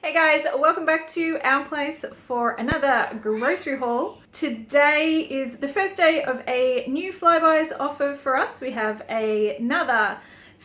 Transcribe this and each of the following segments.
Hey guys, welcome back to our place for another grocery haul. Today is the first day of a new Flybuys offer for us. We have another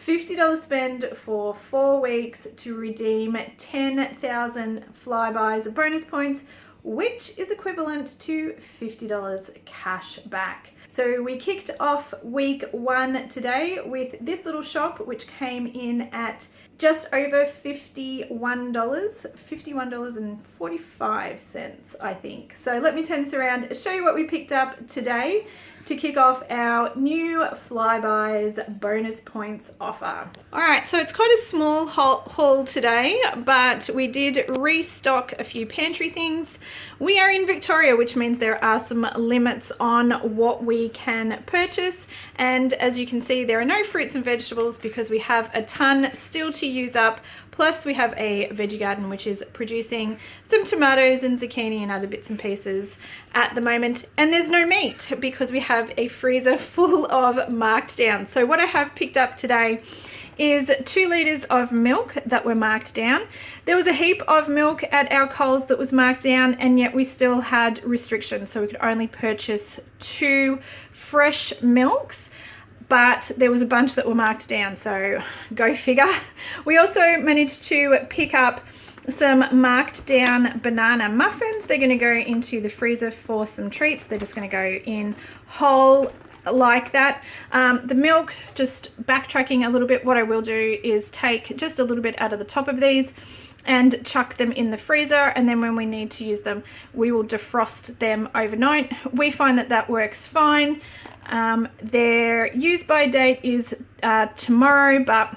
$50 spend for 4 weeks to redeem 10,000 Flybuys bonus points, which is equivalent to $50 cash back. So we kicked off week 1 today with this little shop, which came in at just over $51.45, I think. So let me turn this around, show you what we picked up today to kick off our new Flybuys bonus points offer. All right, so it's quite a small haul today, but we did restock a few pantry things. We are in Victoria, which means there are some limits on what we can purchase. And as you can see, there are no fruits and vegetables because we have a ton still to use up. Plus we have a veggie garden, which is producing some tomatoes and zucchini and other bits and pieces at the moment. And there's no meat because we have a freezer full of marked down. So what I have picked up today is 2 litres of milk that were marked down. There was a heap of milk at our Coles that was marked down, and yet we still had restrictions. So we could only purchase 2 fresh milks, but there was a bunch that were marked down, so go figure. We also managed to pick up some marked down banana muffins. They're going to go into the freezer for some treats. They're just going to go in whole like that. The milk, just backtracking a little bit, what I will do is take just a little bit out of the top of these and chuck them in the freezer, and then when we need to use them, we will defrost them overnight. We find that that works fine. Their use by date is tomorrow, but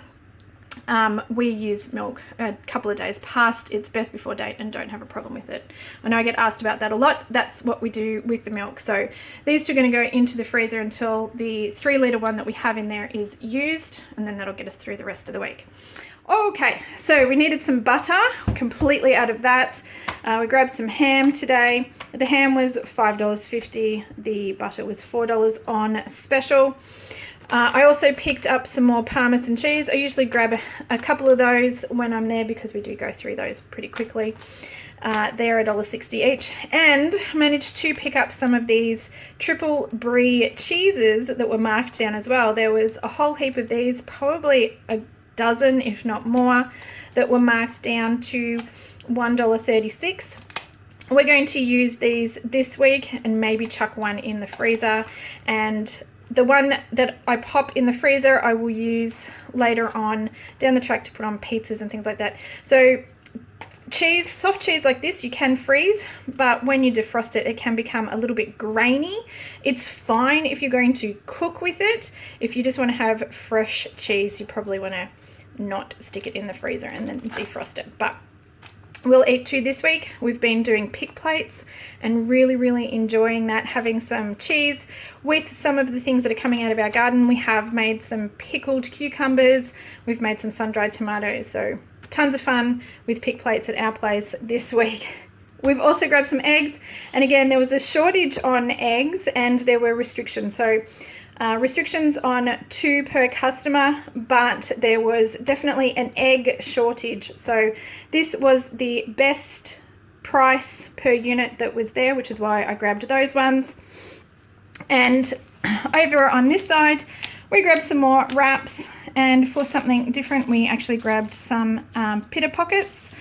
we use milk a couple of days past its best before date and don't have a problem with it. I know I get asked about that a lot. That's what we do with the milk. So these two are going to go into the freezer until the 3 litre one that we have in there is used, and then that'll get us through the rest of the week. Okay, so we needed some butter, completely out of that. We grabbed some ham today. The ham was $5.50. The butter was $4 on special. I also picked up some more Parmesan cheese. I usually grab a couple of those when I'm there because we do go through those pretty quickly. They're $1.60 each, and managed to pick up some of these triple brie cheeses that were marked down as well. There was a whole heap of these, probably a dozen, if not more, that were marked down to $1.36. We're going to use these this week and maybe chuck one in the freezer, and the one that I pop in the freezer I will use later on down the track to put on pizzas and things like that. So cheese, soft cheese like this, you can freeze, but when you defrost it, it can become a little bit grainy. It's fine if you're going to cook with it. If you just want to have fresh cheese, you probably want to not stick it in the freezer and then defrost it. But we'll eat 2 this week. We've been doing pick plates and really enjoying that, having some cheese with some of the things that are coming out of our garden. We have made some pickled cucumbers. We've made some sun-dried tomatoes. So tons of fun with pick plates at our place this week. We've also grabbed some eggs, and again, there was a shortage on eggs and there were restrictions. So restrictions on 2 per customer, but there was definitely an egg shortage. So this was the best price per unit that was there, which is why I grabbed those ones. And over on this side, we grabbed some more wraps, and for something different, we actually grabbed some pita pockets.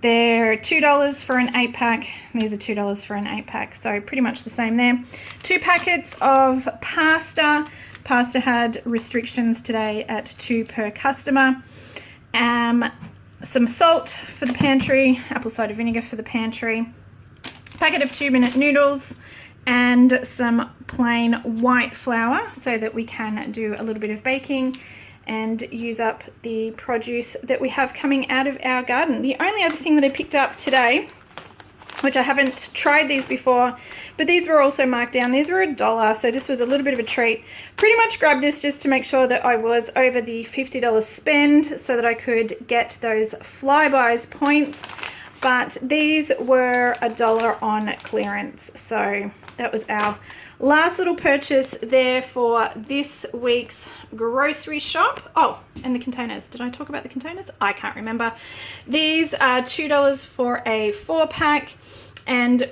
They're $2 for an 8-pack. These are $2 for an 8-pack, so pretty much the same there. 2 packets of pasta. Pasta had restrictions today at 2 per customer. Some salt for the pantry, apple cider vinegar for the pantry. Packet of 2-minute noodles, and some plain white flour so that we can do a little bit of baking and use up the produce that we have coming out of our garden. The only other thing that I picked up today, which I haven't tried these before, but these were also marked down. These were $1, so this was a little bit of a treat. Pretty much grabbed this just to make sure that I was over the $50 spend so that I could get those Flybuys points. but these were $1 on clearance. So that was our last little purchase there for this week's grocery shop. Oh, and the containers. Did I talk about the containers? I can't remember. These are $2 for a 4-pack, and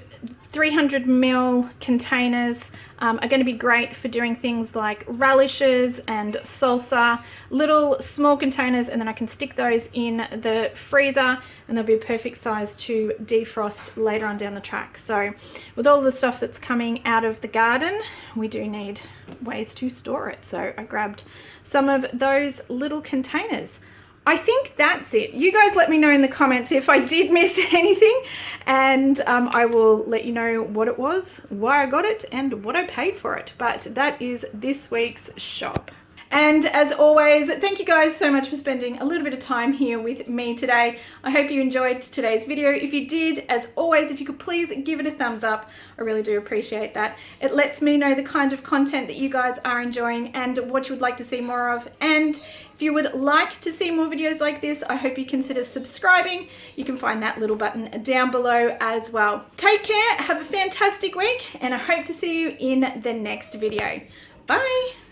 300 ml containers are going to be great for doing things like relishes and salsa. Little small containers, and then I can stick those in the freezer and they'll be a perfect size to defrost later on down the track. So with all the stuff that's coming out of the garden, we do need ways to store it. So I grabbed some of those little containers. I think that's it. You guys let me know in the comments if I did miss anything, and I will let you know what it was, why I got it, and what I paid for it. But that is this week's shop. And as always, thank you guys so much for spending a little bit of time here with me today. I hope you enjoyed today's video. If you did, as always, if you could please give it a thumbs up, I really do appreciate that. It lets me know the kind of content that you guys are enjoying and what you would like to see more of. And if you would like to see more videos like this, I hope you consider subscribing. You can find that little button down below as well. Take care, have a fantastic week, and I hope to see you in the next video. Bye.